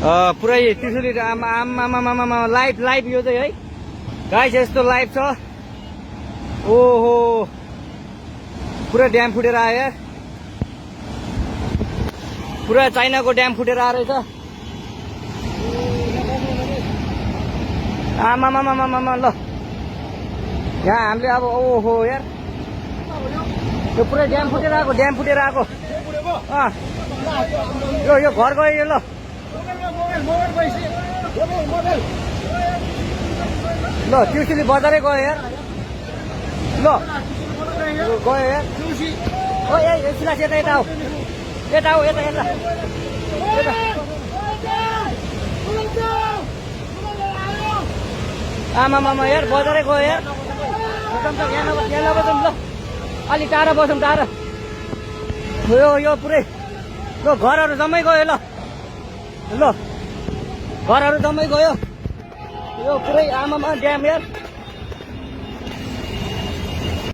पुरै त्रिशुली आमा live live यो चाहिँ है गाइस यस्तो लाइभ छ। ओहो पुरा ड्याम फुटेर आयो यार, पुरा चाइनाको ड्याम फुटेर आएर रहेछ। आमा ल यहाँ हामीले अब ओहो यार यो पुरै ड्याम फुटेर आएको यो घर गयो यो। ल ल त्रिशुली बजारै गयो यार। ल गयो यार। ओ ए सिलास यता आऊ यता आमा यार बजारै गयो यार। यहाँ नबसौँ ल, अलिक टाढा बसौँ टाढा। यो पुरै ल घरहरू जम्मै गयो। ल घरहरू जम्मै गयो। यो पुरै आमामा ड्याम यार।